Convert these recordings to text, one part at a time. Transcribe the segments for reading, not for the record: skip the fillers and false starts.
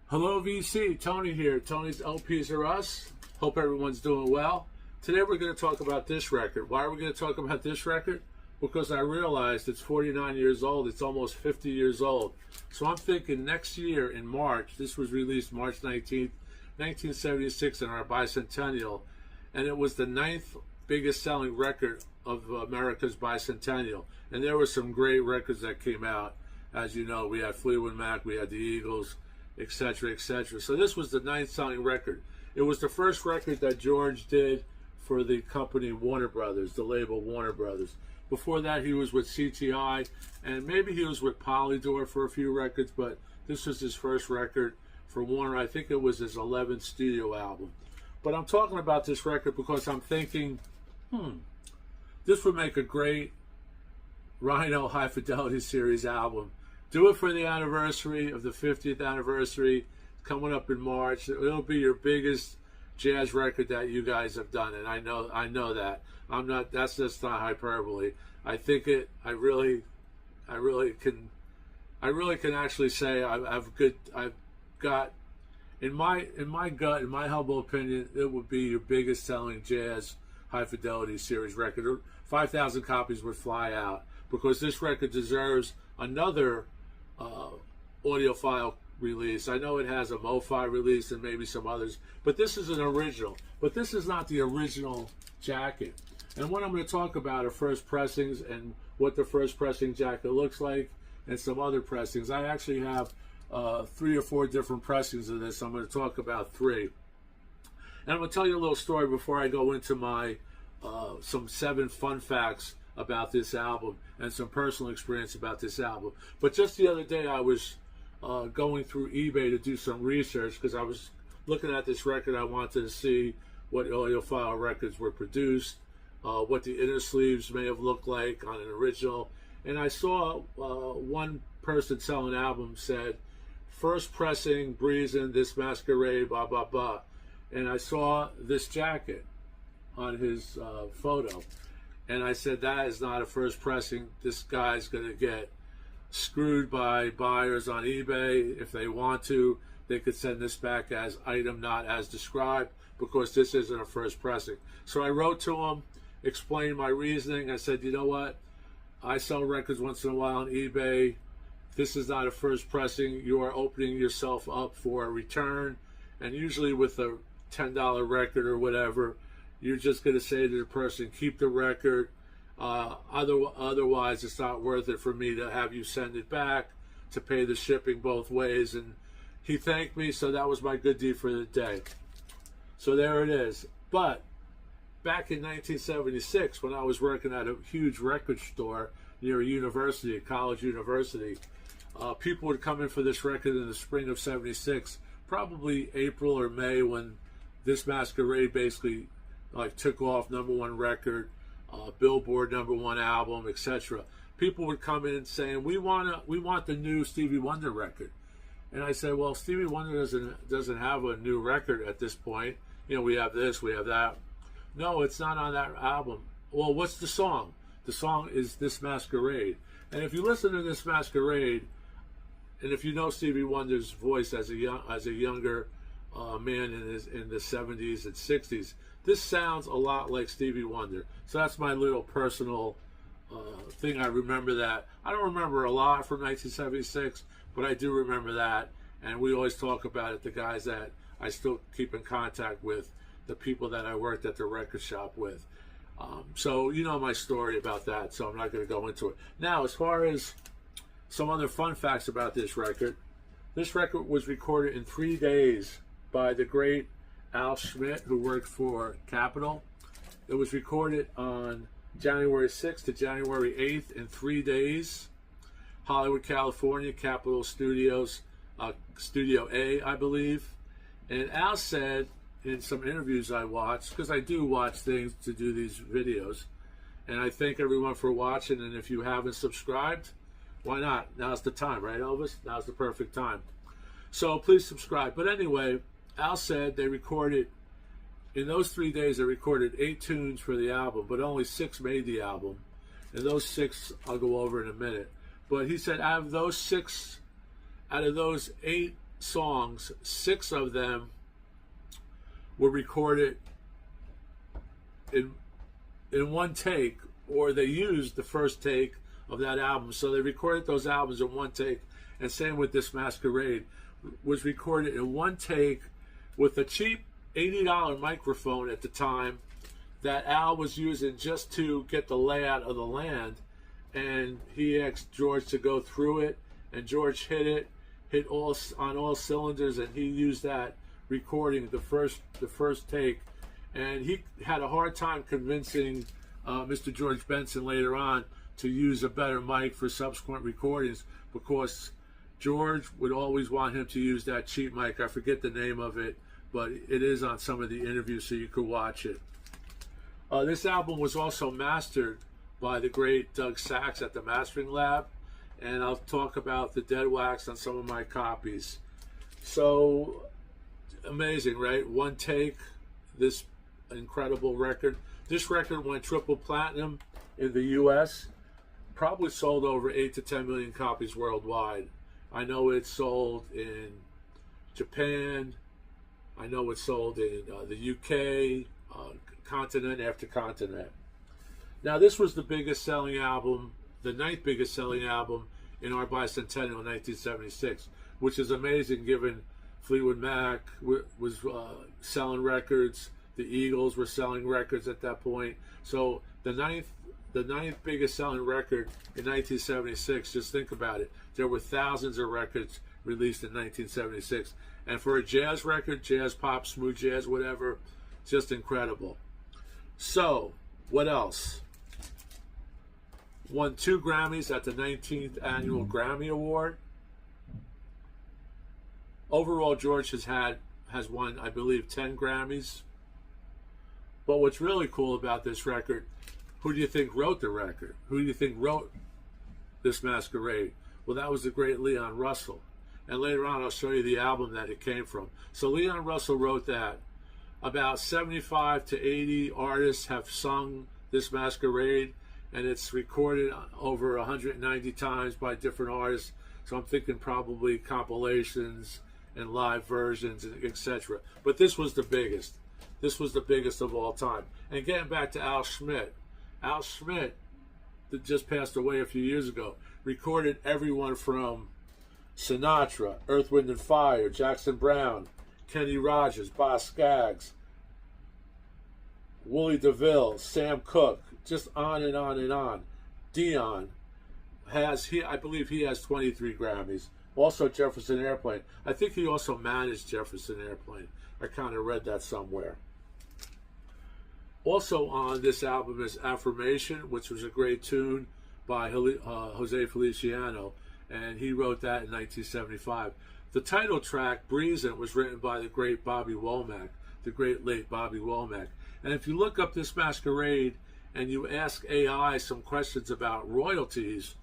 Hello VC, Tony here. Tony's LPs are us. Hope everyone's doing well. Today we're going to talk about this record. Why are we going to talk about this record? Because I realized it's 49 years old. It's almost 50 years old. So I'm thinking next year in March, this was released March 19th, 1976 in our bicentennial, and it was the 9th biggest selling record of America's bicentennial. And there were some great records that came out. As you know, we had Fleetwood Mac, we had the Eagles, etc., etc. So this was the 9th selling record. It was the first record that George did for the company Warner Brothers, the label Warner Brothers. Before that, he was with CTI, and maybe he was with Polydor for a few records, but this was his first record for Warner. I think it was his 11th studio album. But I'm talking about this record because I'm thinking, this would make a great Rhino High Fidelity Series album. Do it for the anniversary of the 50th anniversary coming up in March. It'll be your biggest jazz record that you guys have done, and I know that. I'm not. That's just not hyperbole. I think it. I really can actually say I've got in my gut, in my humble opinion, it would be your biggest selling jazz high fidelity series record. 5,000 copies would fly out because this record deserves another audiophile release. I know it has a MoFi release and maybe some others, but this is an original. But this is not the original jacket. And what I'm going to talk about are first pressings and what the first pressing jacket looks like and some other pressings. I actually have 3 or 4 different pressings of this. I'm going to talk about 3. And I'm going to tell you a little story before I go into my some 7 fun facts about this album and some personal experience about this album. But just the other day I was going through eBay to do some research because I was looking at this record. I wanted to see what audiophile records were produced, what the inner sleeves may have looked like on an original. And I saw one person selling albums said, first pressing, Breezin', This Masquerade, blah, blah, blah. And I saw this jacket on his photo. And I said, that is not a first pressing. This guy's going to get screwed by buyers on eBay. If they want to, they could send this back as item not as described because this isn't a first pressing. So I wrote to him, explained my reasoning. I said, you know what? I sell records once in a while on eBay. This is not a first pressing. You are opening yourself up for a return. And usually with a $10 record or whatever, you're just going to say to the person, keep the record. Otherwise, it's not worth it for me to have you send it back, to pay the shipping both ways. And he thanked me, so that was my good deed for the day. So there it is. But back in 1976, when I was working at a huge record store near a university, a college university, people would come in for this record in the spring of '76, probably April or May, when This Masquerade basically took off, #1 record, Billboard #1 album, etc. People would come in saying, we want the new Stevie Wonder record. And I said, well, Stevie Wonder doesn't have a new record at this point. You know, we have this, we have that. No, it's not on that album. Well, what's the song? The song is This Masquerade. And if you listen to This Masquerade, and if you know Stevie Wonder's voice as a younger man in the 70s and 60s, this sounds a lot like Stevie Wonder. So that's my little personal thing. I remember that. I don't remember a lot from 1976, but I do remember that. And we always talk about it, the guys that I still keep in contact with, the people that I worked at the record shop with. So you know my story about that, so I'm not going to go into it. Now, as far as some other fun facts about this record was recorded in 3 days by the great Al Schmidt, who worked for Capitol. It was recorded on January 6th to January 8th in 3 days. Hollywood, California, Capitol Studios, Studio A, I believe. And Al said in some interviews I watched, because I do watch things to do these videos, and I thank everyone for watching, and if you haven't subscribed, why not? Now's the time, right, Elvis? Now's the perfect time. So please subscribe. But anyway, Al said they recorded, in those 3 days, they recorded 8 tunes for the album, but only 6 made the album. And those 6 I'll go over in a minute. But he said out of those 8 songs, 6 of them were recorded in one take, or they used the first take of that album. So they recorded those albums in one take. And same with this Masquerade, was recorded in one take with a cheap $80 microphone at the time that Al was using just to get the layout of the land. And he asked George to go through it, and George hit on all cylinders, and he used that recording the first take. And he had a hard time convincing Mr. George Benson later on to use a better mic for subsequent recordings, because George would always want him to use that cheap mic. I forget the name of it, but it is on some of the interviews, so you could watch it. This album was also mastered by the great Doug Sachs at the Mastering Lab, and I'll talk about the dead wax on some of my copies. So amazing, right? One take, this incredible record. This record went triple platinum in the US, probably sold over 8 to 10 million copies worldwide. I know it's sold in Japan, I know it's sold in the UK, continent after continent. Now, this was the biggest selling album, the 9th biggest selling album in our bicentennial in 1976, which is amazing given Fleetwood Mac was selling records, the Eagles were selling records at that point. So the ninth biggest selling record in 1976, just think about it. There were thousands of records released in 1976. And for a jazz record, jazz, pop, smooth jazz, whatever, just incredible. So, what else? Won 2 Grammys at the 19th Annual Grammy Award. Overall, George has won, I believe, 10 Grammys. But what's really cool about this record, who do you think wrote the record? Who do you think wrote this Masquerade? Well, that was the great Leon Russell. And later on, I'll show you the album that it came from. So Leon Russell wrote that. About 75 to 80 artists have sung this Masquerade, and it's recorded over 190 times by different artists. So I'm thinking probably compilations and live versions, etc. But this was the biggest. This was the biggest of all time. And getting back to Al Schmidt. Al Schmidt, that just passed away a few years ago, recorded everyone from Sinatra, Earth, Wind and Fire, Jackson Brown, Kenny Rogers, Boz Scaggs, Willie DeVille, Sam Cooke, just on and on and on. Dion I believe he has 23 Grammys. Also Jefferson Airplane. I think he also managed Jefferson Airplane. I kind of read that somewhere. Also on this album is Affirmation, which was a great tune by Jose Feliciano, and he wrote that in 1975. The title track, Breezin', was written by the great Bobby Womack, the great late Bobby Womack. And if you look up this Masquerade and you ask AI some questions about royalties,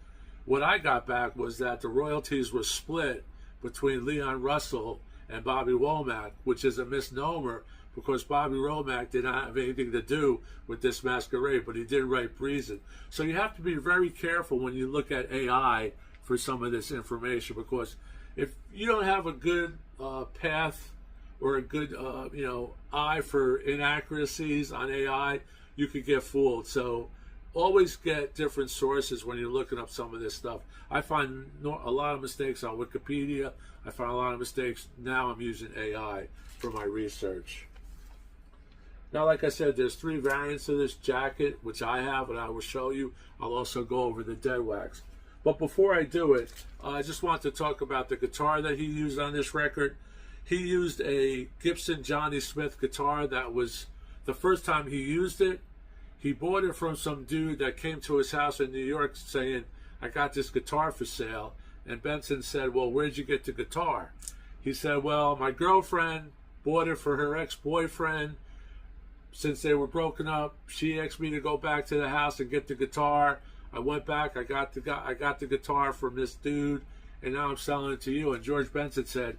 what I got back was that the royalties were split between Leon Russell and Bobby Womack, which is a misnomer because Bobby Womack did not have anything to do with this Masquerade, but he did write Breezin'. So you have to be very careful when you look at AI for some of this information, because if you don't have a good path or a good eye for inaccuracies on AI, you could get fooled. So always get different sources when you're looking up some of this stuff. I find a lot of mistakes on Wikipedia. I find a lot of mistakes. Now I'm using AI for my research. Now, like I said, there's 3 variants of this jacket, which I have, and I will show you. I'll also go over the dead wax. But before I do it, I just want to talk about the guitar that he used on this record. He used a Gibson Johnny Smith guitar that was, the first time he used it, he bought it from some dude that came to his house in New York saying, I got this guitar for sale. And Benson said, well, where'd you get the guitar? He said, well, my girlfriend bought it for her ex-boyfriend. Since they were broken up, she asked me to go back to the house and get the guitar. I went back, I got the guitar from this dude, and now I'm selling it to you. And George Benson said,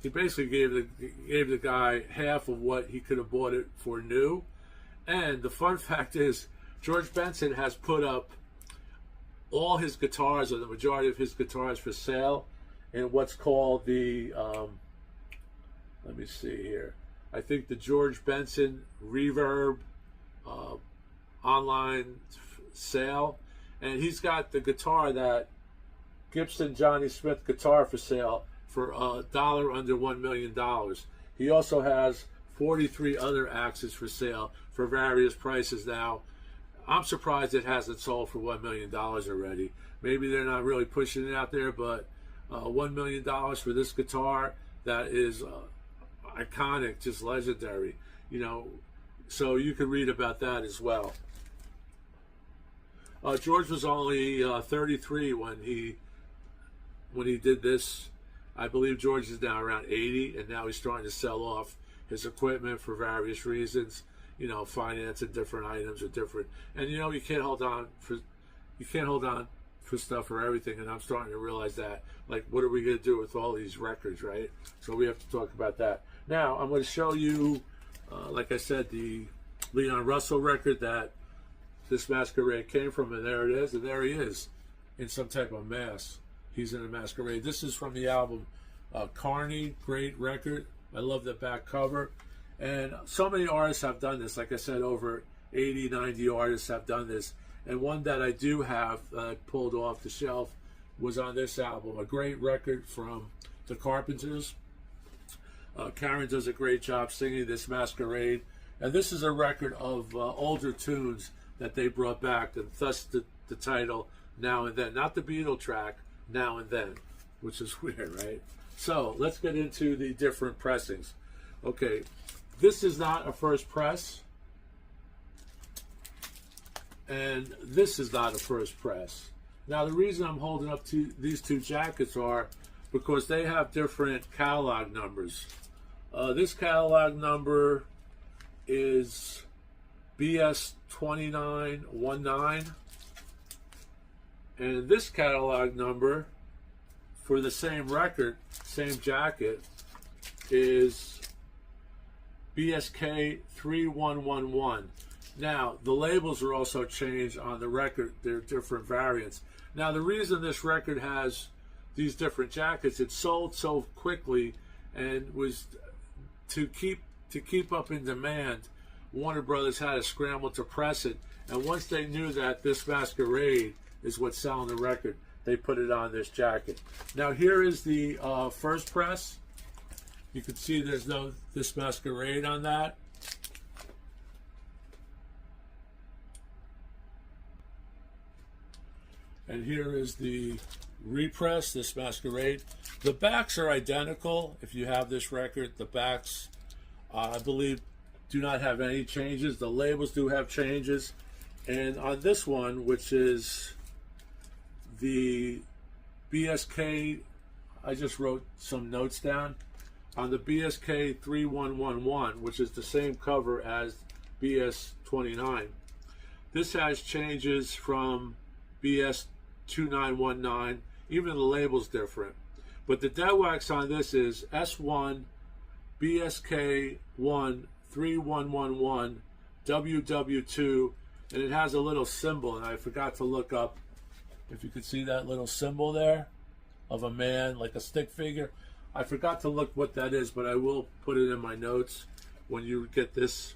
he basically gave the guy half of what he could have bought it for new. And the fun fact is, George Benson has put up all his guitars, or the majority of his guitars, for sale in what's called the, let me see here, I think the George Benson Reverb online sale. And he's got the guitar, that Gibson Johnny Smith guitar, for sale for $1 under $1 million. He also has 43 other axes for sale for various prices. Now, I'm surprised it hasn't sold for $1 million already. Maybe they're not really pushing it out there, but $1 million for this guitar that is iconic, just legendary, you know. So you can read about that as well. George was only 33 when he did this. I believe George is now around 80, and now he's starting to sell off his equipment for various reasons, you know, financing different items or different. And you know, you can't hold on for stuff for everything. And I'm starting to realize that, like, what are we going to do with all these records, right? So we have to talk about that. Now I'm going to show you, like I said, the Leon Russell record that this masquerade came from, and there it is, and there he is in some type of mask. He's in a masquerade. This is from the album Carney, great record. I love the back cover. And so many artists have done this. Like I said, over 80, 90 artists have done this. And one that I do have pulled off the shelf was on this album, a great record from the Carpenters. Karen does a great job singing this masquerade. And this is a record of older tunes that they brought back, and thus the title, Now and Then. Not the Beatle track, Now and Then, which is weird, right? So let's get into the different pressings. Okay, this is not a first press, and this is not a first press. Now the reason I'm holding up to these two jackets are because they have different catalog numbers. This catalog number is BS 2919, and this catalog number for the same record, same jacket, is BSK 3111. Now the labels are also changed on the record. They're different variants. Now the reason this record has these different jackets, it sold so quickly, and was to keep up in demand, Warner Brothers had to scramble to press it. And once they knew that this masquerade is what's selling the record, they put it on this jacket. Now here is the first press. You can see there's no this masquerade on that. And here is the repress, this masquerade. The backs are identical. If you have this record, the backs, I believe, do not have any changes. The labels do have changes. And on this one, which is the BSK, I just wrote some notes down. On the BSK 3111, which is the same cover as BS 29, this has changes from BS 2919. Even the label's different. But the dead wax on this is S1 BSK 1 3111 WW2, and it has a little symbol, and I forgot to look up if you could see that little symbol there of a man, like a stick figure. I forgot to look what that is, but I will put it in my notes when you get this.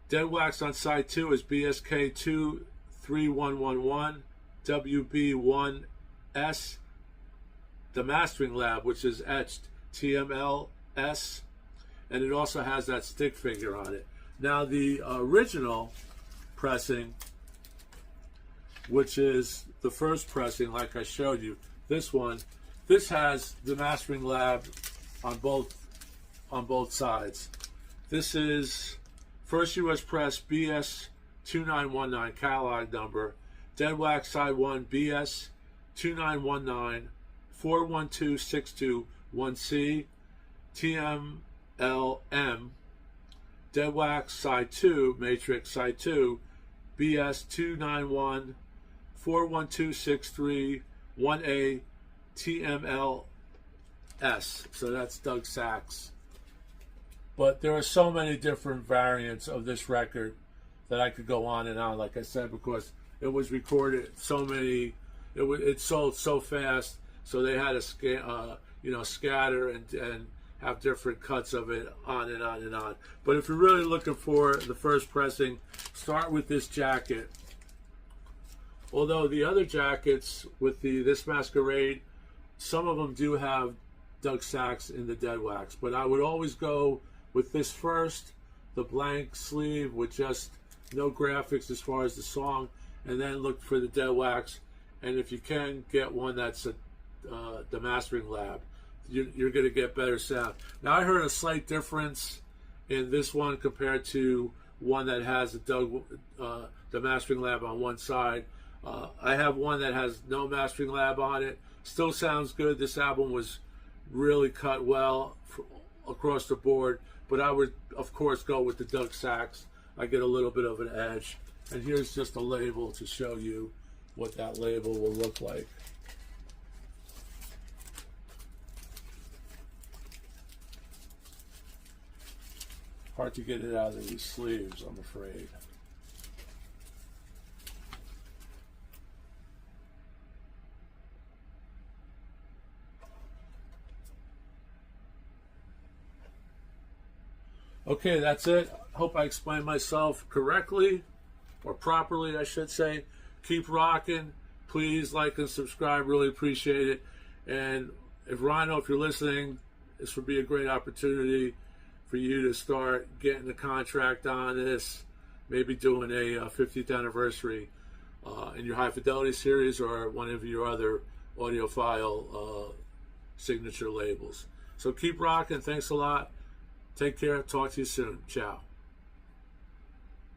Dead wax on side 2 is BSK 2 3111 WB1S, the Mastering Lab, which is etched TMLS, and it also has that stick figure on it. Now the original pressing, which is the first pressing, like I showed you, this one, this has the Mastering Lab on both sides. This is first US press BS 2919 catalog number, dead wax side 1 BS 2919 412621C TMLM, dead wax side 2 matrix side 2 BS 291 41263 1A TMLS. So that's Doug Sachs. But there are so many different variants of this record that I could go on and on, like I said, because it was recorded so many, it sold so fast So they had to scatter and have different cuts of it, on and on and on. But if you're really looking for the first pressing, start with this jacket. Although the other jackets with this Masquerade, some of them do have Doug Sax in the dead wax, but I would always go with this first, the blank sleeve with just no graphics as far as the song, and then look for the dead wax. And if you can, get one that's the mastering lab. You're going to get better sound. Now, I heard a slight difference in this one compared to one that has the mastering lab on one side. I have one that has no mastering lab on it. Still sounds good. This album was really cut well across the board, but I would, of course, go with the Doug Sax. I get a little bit of an edge. And here's just a label to show you what that label will look like. Hard to get it out of these sleeves, I'm afraid. Okay, that's it. Hope I explained myself correctly, or properly, I should say. Keep rocking. Please like and subscribe. Really appreciate it. And if Rhino, if you're listening, this would be a great opportunity for you to start getting the contract on this, maybe doing a 50th anniversary in your High Fidelity series or one of your other audiophile signature labels. So keep rocking. Thanks a lot. Take care. Talk to you soon. Ciao.